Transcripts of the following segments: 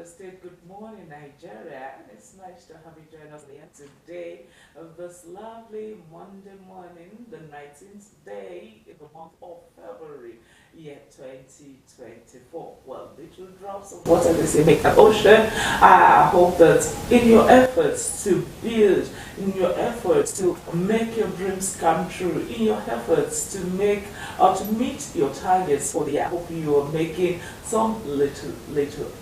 the state. Good morning, Nigeria. And it's nice to have you join us here today of this lovely Monday morning, the 19th day in the month of February, year 2024. Well, little drops of water they say make an ocean. I hope that in your efforts to build, in your efforts to make your dreams come true, in your efforts to make or to meet your targets for the year, I hope you are making some little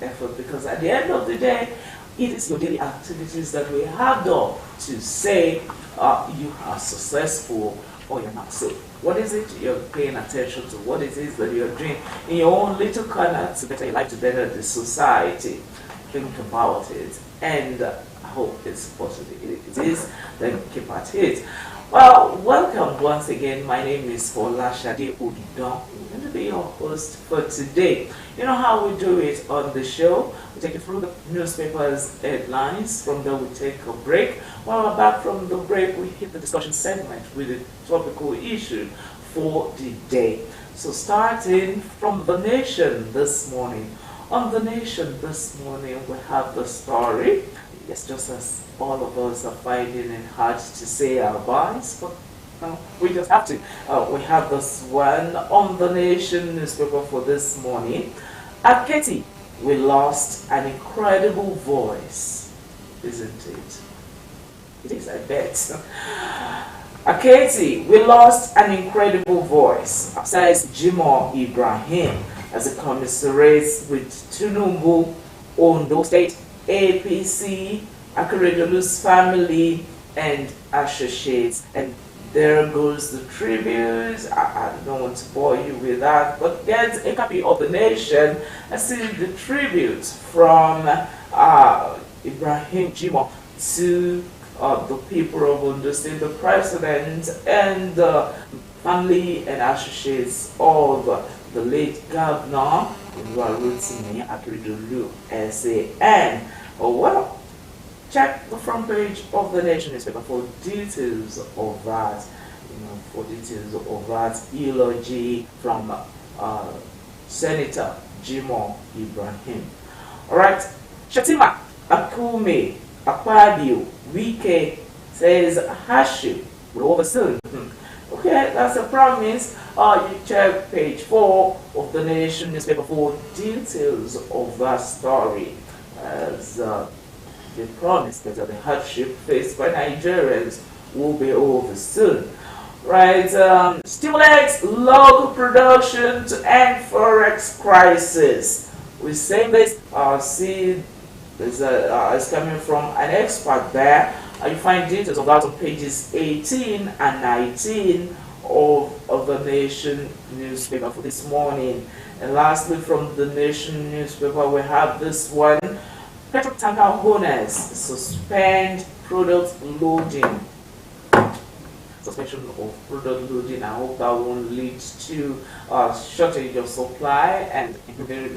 effort, because at the end of the day, it is your daily activities that we have done to say you are successful or you're not. So what is it you're paying attention to? What is it that you're doing in your own little corner to better your life, to better the society? Think about it, and I hope it's possible. If it is, then keep at it. Well, welcome once again. My name is Folashade Odidon. I'm going to be your host for today. You know how we do it on the show. We take you through the newspaper's headlines. From there, we take a break. While we're back from the break, we hit the discussion segment with the topical issue for the day. So starting from The Nation this morning. On The Nation this morning, we have the story. Yes, just as all of us are finding it hard to say our goodbyes, but we just have to. We have this one on The Nation newspaper for this morning. At Katie, we lost an incredible voice, isn't it? It is, I bet. At Katie, we lost an incredible voice, says Jimoh Ibrahim, as it commiserates with Tinubu, Ondo State, APC, Akeredolu's family, and associates. And there goes the tribute. I don't want to bore you with that, but get a copy of The Nation and see the tribute from Ibrahim Jimoh to the people of Ondo State, the president, and the family and associates of the late governor, Rotimi Akeredolu, SAN. Oh, well, check the front page of The Nation newspaper for details of that. For details of that eulogy from Senator Jimoh Ibrahim. All right, Shatima, Akume, Akpabio, Wike says Hashu will over soon. Okay, that's a promise. You check page 4 of The Nation newspaper for details of that story. As they promised that the hardship faced by Nigerians will be over soon. Right, stimulates local production to end forex crisis. We're saying this, see, it's coming from an expert there. You find details of that on pages 18 and 19 of The Nation newspaper for this morning. And lastly, from The Nation newspaper, we have this one. Petrol tanker owners suspend product loading. Suspension of product loading. I hope that won't lead to shortage of supply and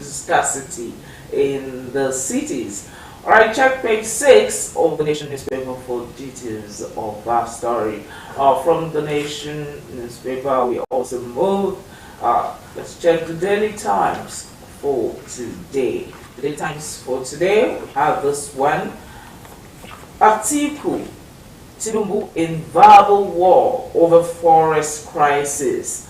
scarcity in the cities. Alright, check page 6 of The Nation newspaper for details of that story. From The Nation newspaper, we also move. Let's check the Daily Times for today. The Daily Times for today, we have this one. Atiku, Tinubu in verbal war over forest crisis.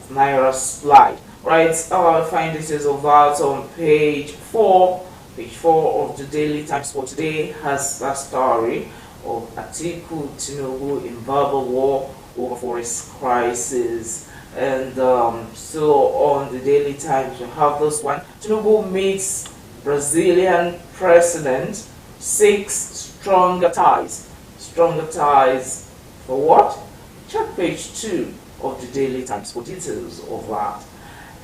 Naira slide. Right, I find details of that on page 4. Page 4 of the Daily Times for today has that story of Atiku Tinubu in verbal war over forest crisis. And so on the Daily Times, you have this one. Tinubu meets Brazilian president, seeks stronger ties. Stronger ties for what? Check page 2 of the Daily Times for details of that.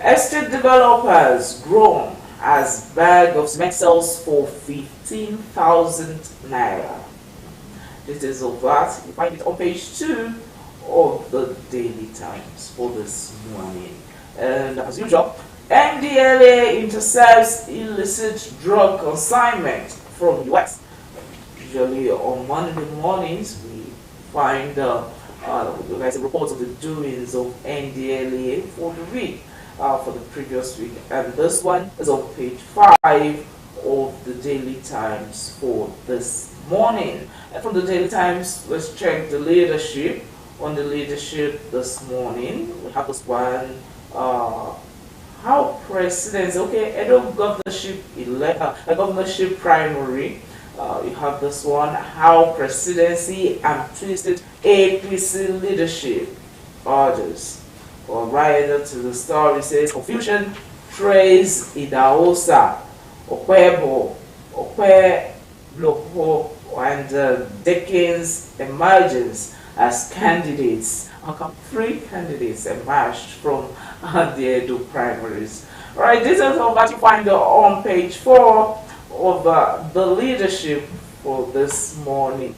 Estate developers groan as bag of cement sells for 15,000 naira. Details of that, you find it on page 2 of the Daily Times for this morning. And as usual, NDLA intercepts illicit drug consignment from US. Usually on Monday mornings, we find there's a report of the doings of NDLA for the week, for the previous week. And this one is on page 5 of the Daily Times for this morning. And from the Daily Times, let's check the leadership. On the leadership this morning, we have this one, how presidents, okay, Edo governorship primary. You have this one, how presidency and twisted APC leadership orders. Or right to the story says, confusion trace Idaosa, Okwebo, Loho, and Dickens emergence as candidates. How come 3 candidates emerged from the Edo primaries? Alright, this is what you find on page 4 of the leadership for this morning.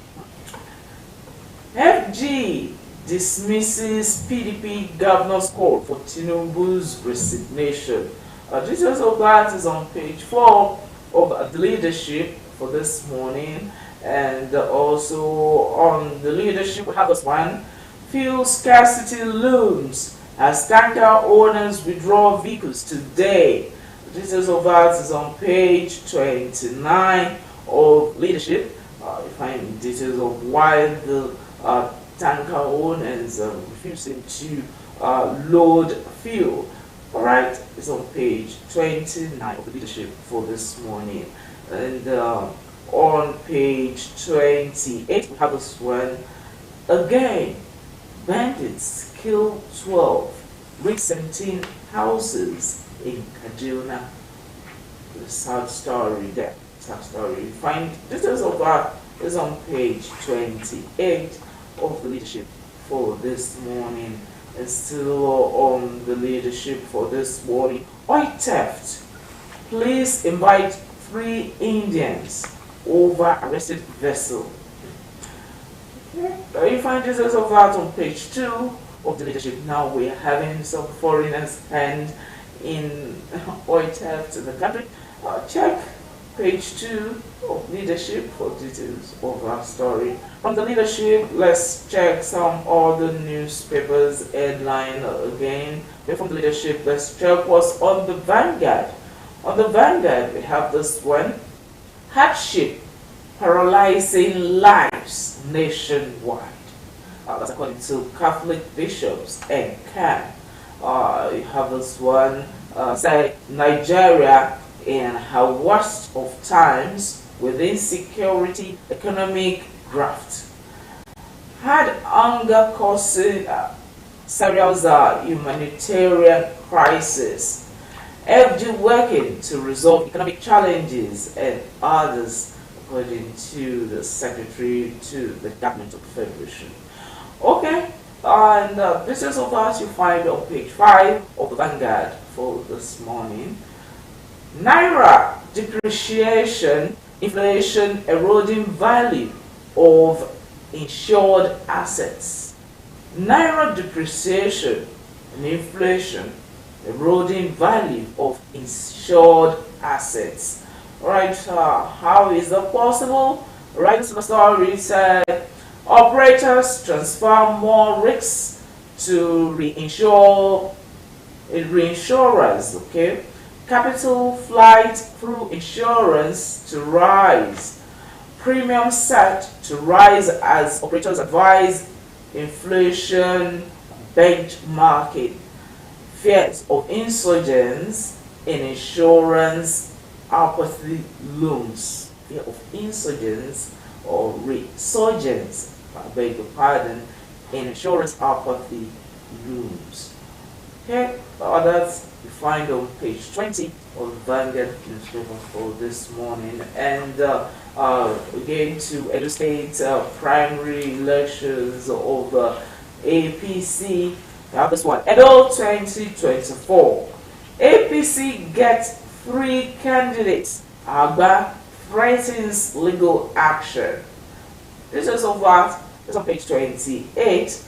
FG dismisses PDP governor's call for Tinubu's resignation. Details of that is on page 4 of the leadership for this morning. And also on the leadership we have this one, fuel scarcity looms as tanker owners withdraw vehicles today. The details of that is on page 29 of leadership. You find details of why the tanker owners are refusing to load fuel. Alright, it's on page 29 of the leadership for this morning. And on page 28 we have this one again. Bandits kill 12, break 17 houses in Kaduna. The sad story there. Sad story. You find details of that is on page 28 of the leadership for this morning. And still on the leadership for this morning, oil theft. Police invite 3 Indians over arrested vessel. Okay. You find details of that on page 2 of the leadership. Now we're having some foreigners hand in oil theft in the country. Check page 2 of leadership for details of our story. From the leadership, let's check some other newspapers headline again. From the leadership, let's check what's on the Vanguard. On the Vanguard, we have this one, hardship paralyzing lives nationwide. That's according to Catholic bishops and CAN. You have this one, say Nigeria in her worst of times with insecurity, economic graft. Had hunger causing serious humanitarian crisis. FG working to resolve economic challenges and others, according to the Secretary to the Government of the Federation. Okay, and this is of us you find on page 5 of the Vanguard for this morning. Naira depreciation, inflation eroding value of insured assets. Naira depreciation and inflation eroding value of insured assets. Alright, how is that possible? Right, the story said operators transfer more risks to reinsurers, okay? Capital flight through insurance to rise. Premium set to rise as operators advise inflation benchmarking. Fears of insurgents in insurance apathy looms. Fear of insurgents or resurgence, I beg your pardon, in insurance apathy looms. Okay, others you find on page 20 of the Vanguard newspaper for this morning. And again to Edo State primary elections of APC. We have this one, Edo 2024. APC gets 3 candidates. Agba threatens legal action. This is of that. It's on page 28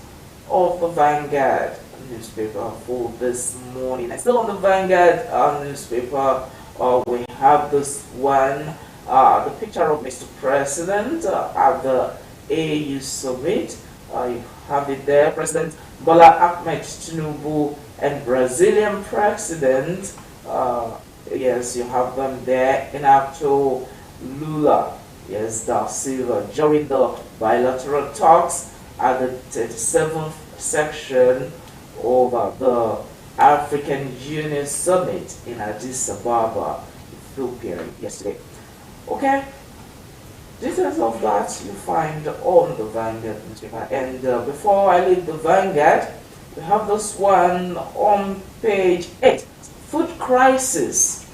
of the Vanguard newspaper for this morning. And still on the Vanguard newspaper, we have this one, the picture of Mr. President at the AU summit. You have it there, President Bola Ahmed Tinubu and Brazilian President Yes, you have them there. Inacto Lula, yes, Da Silva, during the bilateral talks at the 37th section of the African Union Summit in Addis Ababa, Ethiopia, yesterday. Okay, details of that you find on the Vanguard newspaper. And before I leave the Vanguard, we have this one on page 8. Food crisis,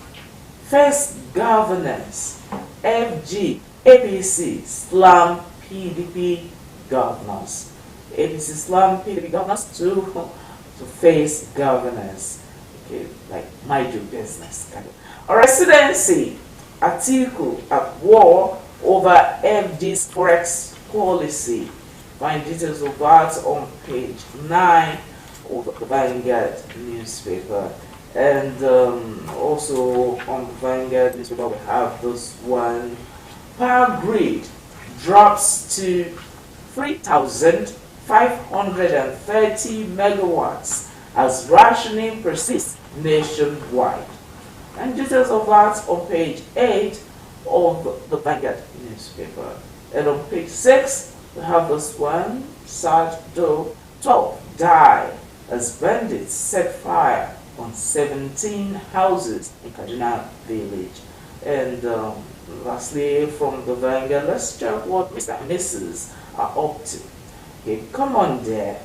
first governance, FG, APC, slam PDP governors. APC slam PDP governors to face governance. Okay, like my do business. A residency, Atiku at war over FG's forex policy. Find details of that on page 9 of the Vanguard newspaper. And also on the Vanguard newspaper we have this one. Power grid drops to 3,530 megawatts as rationing persists nationwide. And details of that on page 8 of the Vanguard newspaper. And on page 6 we have this one. Saturday 12 die as bandits set fire on 17 houses in Kaduna village. And lastly, from the Vanguard, let's check what Mr. and Mrs. are up to. Okay, come on there.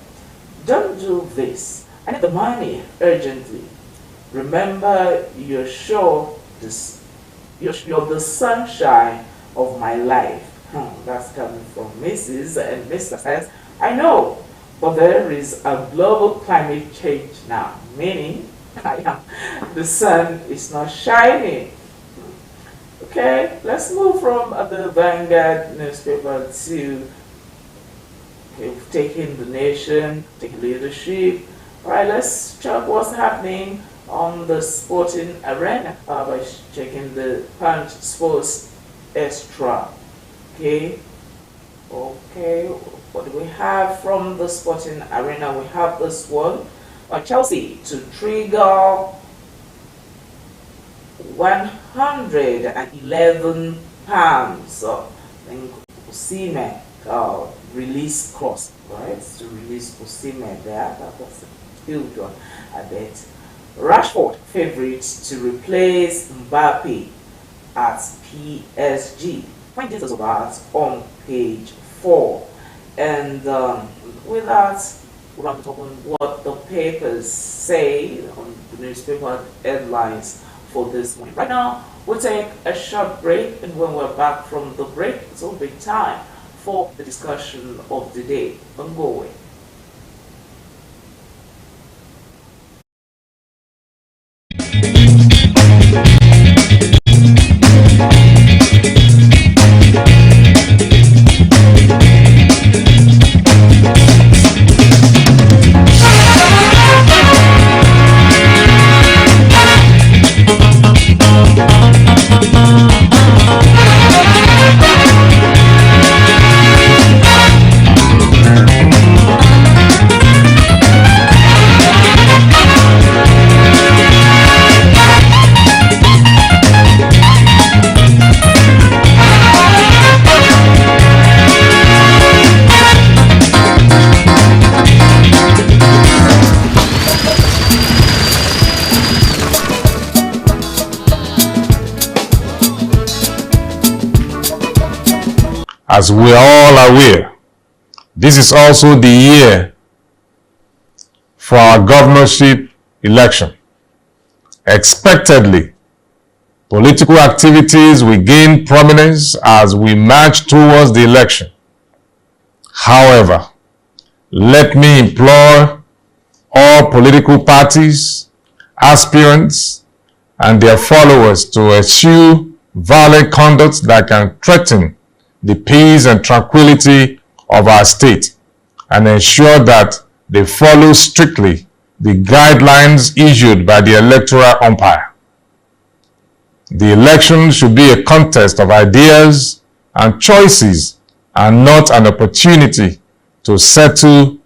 Don't do this. I need the money urgently. Remember, you're the sunshine of my life. That's coming from Mrs. and Mr. says, I know, but there is a global climate change now, meaning the sun is not shining. Okay, let's move from the Vanguard newspaper to taking the nation, taking leadership. All right, let's check what's happening on the sporting arena by checking the Punch Sports Extra. Okay, what do we have from the sporting arena? We have this one. Chelsea to trigger 111 pounds. Osimhen release cost, right? To release Osimhen there, that was a huge one, I bet. Rashford favorites to replace Mbappe at PSG. Find details of that on page 4. And with that, we're going to talk on what the papers say on the newspaper headlines for this morning. Right now, we'll take a short break, and when we're back from the break, it's will be time for the discussion of the day. Don't go away. As we are all aware, this is also the year for our governorship election. Expectedly, political activities will gain prominence as we march towards the election. However, let me implore all political parties, aspirants, and their followers to eschew violent conduct that can threaten the peace and tranquility of our state, and ensure that they follow strictly the guidelines issued by the electoral umpire. The election should be a contest of ideas and choices, and not an opportunity to settle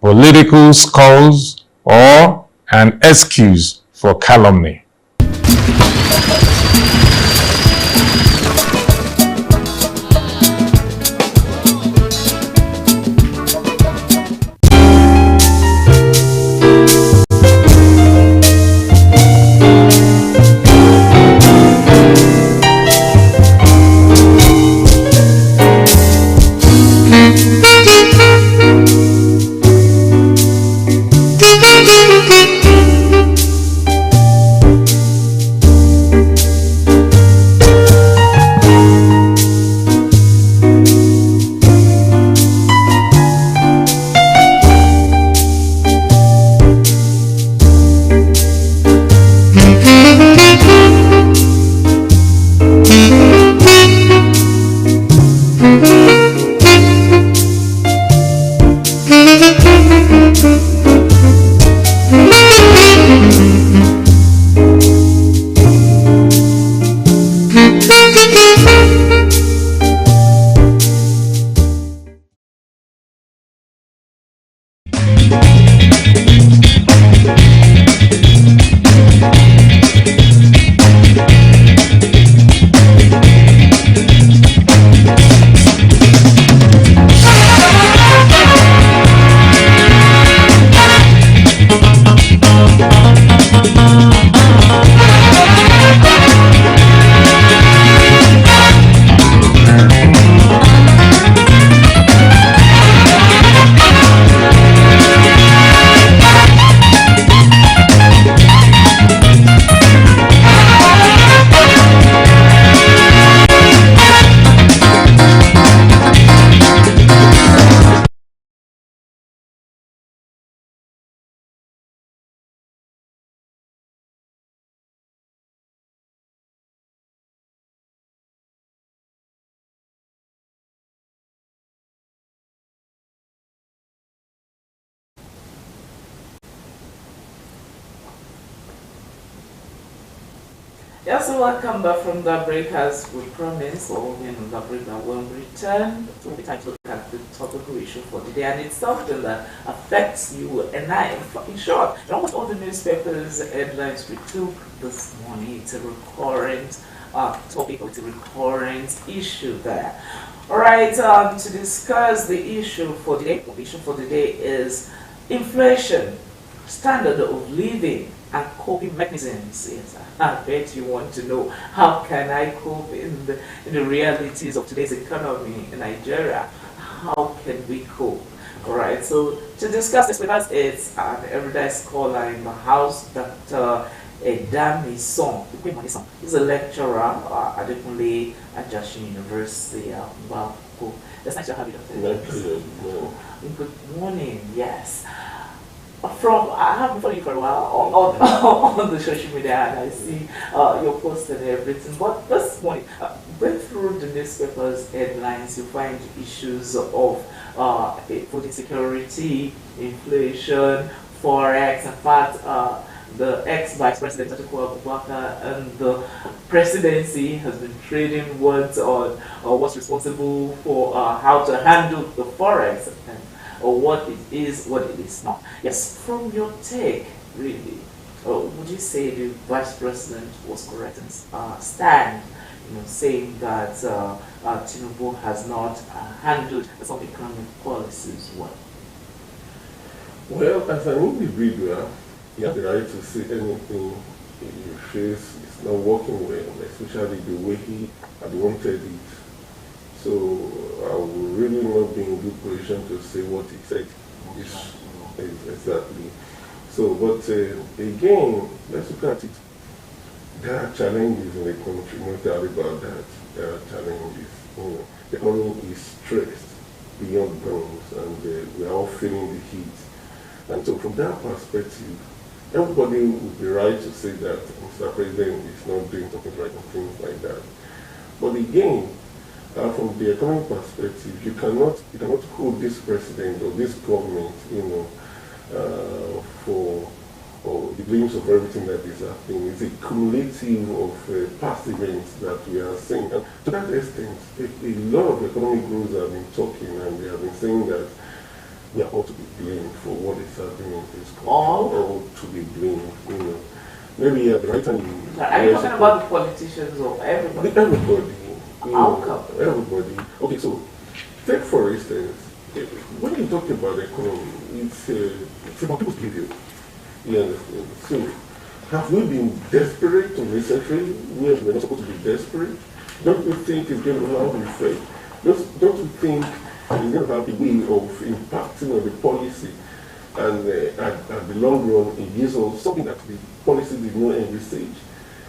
political scores or an excuse for calumny. Yes, so welcome back from the break as we promised, or when the break that when we return, we'll be time to look at the topical issue for today, and it's something that affects you and I. In short, in almost all the newspapers headlines we took this morning, it's a recurrent topic, it's a recurrent issue there. All right, to discuss the issue for today, the issue for today is inflation, standard of living, and coping mechanisms. Yes, I bet you want to know how can I cope in the realities of today's economy in Nigeria. How can we cope? All right. So to discuss this with us, it's an everyday scholar in the house, Dr. Edami Song. He's a lecturer at Adekunle Ajashin University. Well, cool. That's nice to have you, Dr. Good morning. Yes. I haven't followed you for a while on the social media, and I see your posts and everything. But this morning, going through the newspapers headlines, you find issues of food insecurity, inflation, forex. In fact, the ex-vice president Atiku Abubakar and the presidency has been trading words on what's responsible for how to handle the forex, or what it is, what it is not. Yes, from your take, really, would you say the vice president was correct in stand, saying that Tinubu has not handled some economic policies well? Well, as an individual, you have the right to say anything you face is not working well, especially the way he had wanted it. So I will really not be in good position to say what he said exactly. So, but again, let's look at it. There are challenges in the country, no doubt about that. There are challenges. The economy is stressed beyond bounds, and we are all feeling the heat. And so from that perspective, everybody would be right to say that Mr. President is not doing something right and things like that. But again, from the economic perspective, you cannot hold this president or this government, for the blames of everything that is happening. It's a cumulative of past events that we are seeing. And to that extent, a lot of economic groups have been talking, and they have been saying that we are all to be blamed for what is happening in this country. All to be blamed, Maybe at the right time. Are you talking about the politicians or everybody? Everybody. Everybody. Okay, so take for instance, when you talk about the economy, it's about people's behavior. You understand? So, have we been desperate recently? We're not supposed to be desperate. Don't you think it's going to have an effect? Don't you think it's going to have a way of impacting on the policy, and at the long run, it gives us something that the policy did not envisage?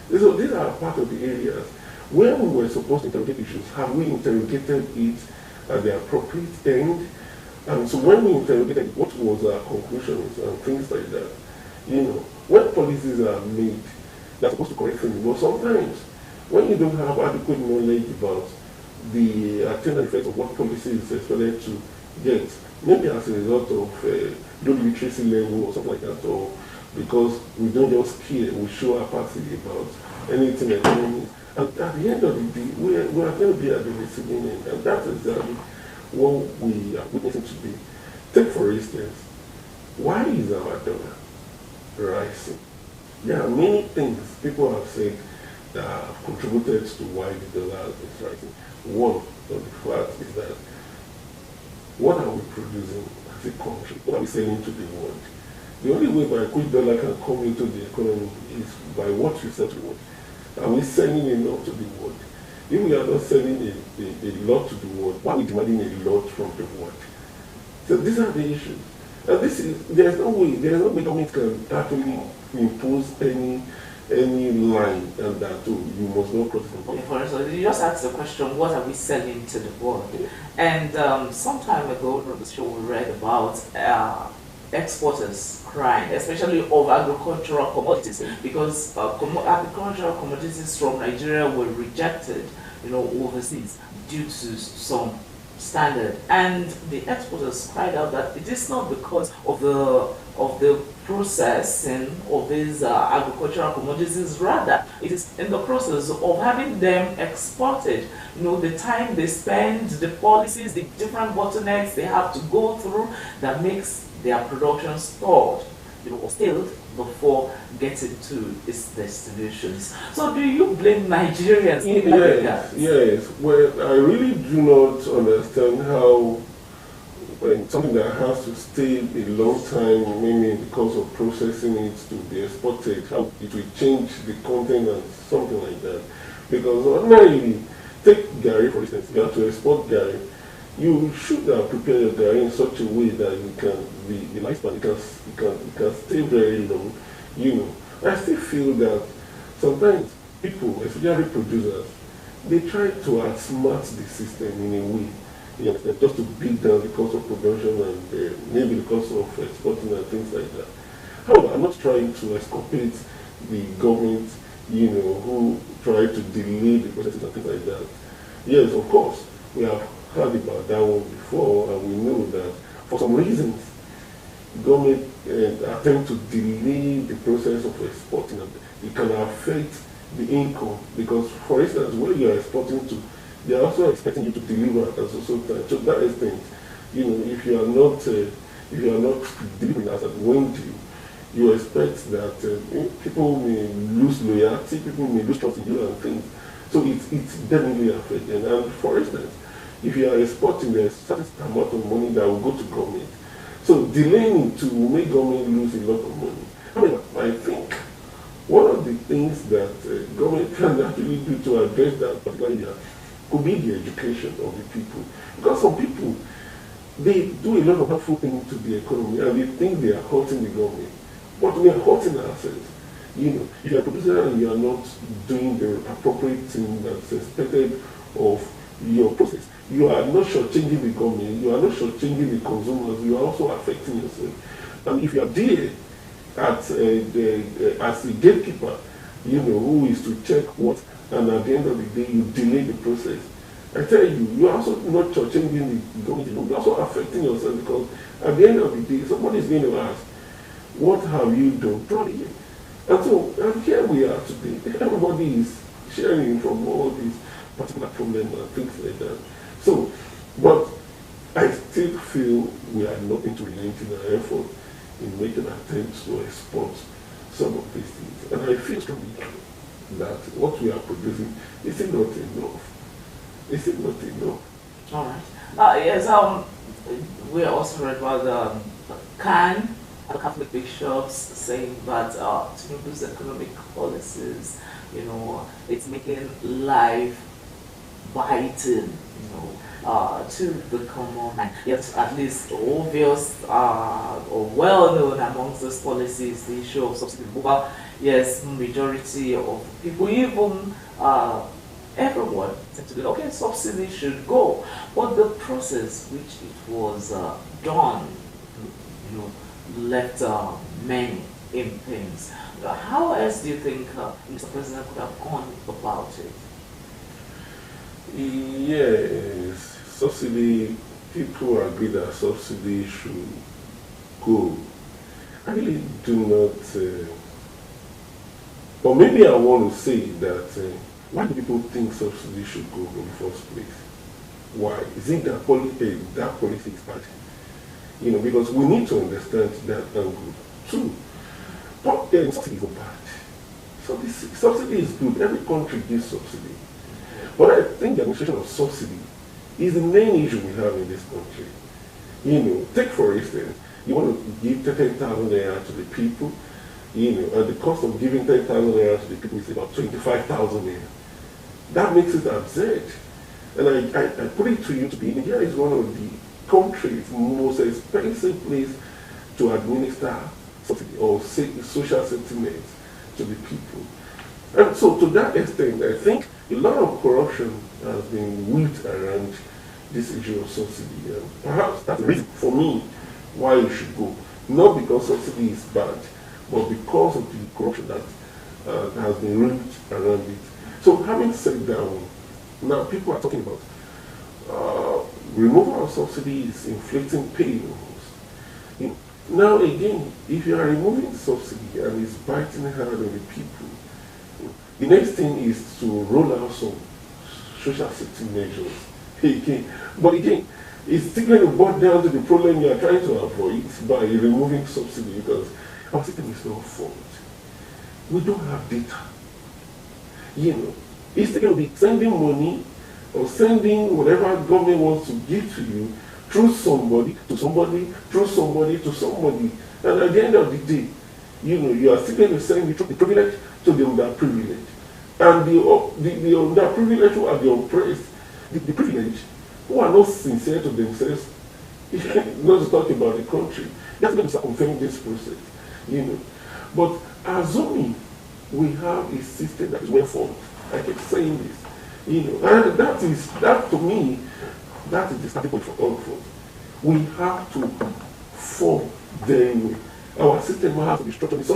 So these are part of the areas where we were supposed to interrogate issues. Have we interrogated it at the appropriate end? And so when we interrogated, what was our conclusions and things like that? When policies are made, they're supposed to correct things. But sometimes, when you don't have adequate knowledge about the attendant effects of what policy is expected to get, maybe as a result of low literacy level or something like that, or because we don't just care, we show apathy about anything economy. And at the end of the day, we are going to be at the receiving end, and that's exactly what we are witnessing today. Take for instance, why is our dollar rising? There are many things people have said that have contributed to why the dollar is rising. One of the facts is that what are we producing as a country? What are we selling to the world? The only way by which dollar can come into the economy is by what we sell to the world. Are we selling enough to the world? If we are not selling a lot to the world, why are we demanding a lot from the world? So these are the issues. And there's no way government can actually impose any line and that you must not cross the Okay, for instance, you just asked the question, what are we selling to the world? And some time ago on the show we read about exporters crying, especially of agricultural commodities, because agricultural commodities from Nigeria were rejected, overseas due to some standard. And the exporters cried out that it is not because of the processing of these agricultural commodities, rather it is in the process of having them exported. You know, the time they spend, the policies, the different bottlenecks they have to go through that makes their production stalled, you know, or stalled before getting to its destinations. So do you blame Nigerians in that regard? Yes. Well, I really do not understand how when something that has to stay a long time, maybe because of processing it to be exported, how it will change the content and something like that. Because ordinarily, take Gary for instance, you have to export Gary, you should have prepared your Gary in such a way that you can, the lifespan, it can stay very long. You know, I still feel that sometimes people, especially producers, they try to outsmart the system in a way. You know, just to beat down the cost of production and maybe the cost of exporting and things like that. However, I'm not trying to exculpate the government, you know, who try to delay the processes and things like that. Yes, of course, we have heard about that one before, and we know that for some reasons, government attempt to delay the process of exporting, and it can affect the income, because for instance, when you are exporting to, they are also expecting you to deliver at a certain time. To that extent, you know, if you are not delivering as at when due, you expect that people may lose loyalty, people may lose trust in you and things. So it's definitely affecting. And for instance, if you are exporting, there's a certain amount of money that will go to government. So delaying to make government lose a lot of money. However, I think one of the things that government can actually do to address that particular area could be the education of the people. Because some people, they do a lot of harmful things to the economy and they think they are hurting the government. But we are hurting ourselves. You know, if you are a producer and you are not doing the appropriate thing that's expected of your process, you are not shortchanging the government, you are not shortchanging the consumers, you are also affecting yourself. And if you are there as a gatekeeper, you know, who is to check what, and at the end of the day, you delay the process. I tell you, you are also not changing the government, you are also affecting yourself, because at the end of the day, somebody is going to ask, what have you done? Probably. And so, and here we are today. Everybody is sharing from all these particular problems and things like that. So, but I still feel we are not into relenting our effort in making attempts to export some of these things. And I feel strongly that what we are producing is not enough. Is it not enough? All right. Yes, we also read about Khan, the Catholic bishops, saying that Tinubu's economic policies, you know, it's making life biting, you know, to the common man. Yet at least obvious or well known amongst those policies, the issue of subsidy removal. Yes, majority of people, even everyone, said to be okay, subsidy should go. But the process which it was done, you know, left many in pains. How else do you think Mr. President could have gone about it? Yes, subsidy, people agree that subsidy should go. I really do not, or maybe I want to say that why do people think subsidy should go in the first place? Why? Is it that policy is bad? You know, because we need to understand that angle too. But subsidy is not bad. So this subsidy is good. Every country gives subsidy. But I think the administration of subsidy is the main issue we have in this country. You know, take for instance, you want to give 10,000 naira to the people, you know, and the cost of giving 10,000 naira to the people is about 25,000 naira. That makes it absurd. And I put it to you to be, India is one of the country's most expensive place to administer subsidy or social safety nets to the people. And so to that extent, I think a lot of corruption has been weaved around this issue of subsidy. And perhaps that's the reason for me why it should go. Not because subsidy is bad, but because of the corruption that has been weaved around it. So having said that, now people are talking about removal of subsidy is inflicting pain on us. Now again, if you are removing subsidy and it's biting hard on the people, the next thing is to roll out some social safety measures. Again, but again, it's still going to boil down to the problem you are trying to avoid by removing subsidy, because our system is not fault. We don't have data. It's still going to be sending money or sending whatever government wants to give to you through somebody to somebody, through somebody to somebody. And at the end of the day, you are still going to send the privilege to the underprivileged. And the underprivileged who are the oppressed, the privileged, who are not sincere to themselves, not to talk about the country, that's going to circumvent this process. But assuming we have a system that is well formed, I keep saying this, and that to me, that is the starting point for all of us. We have to form our system has to be structured.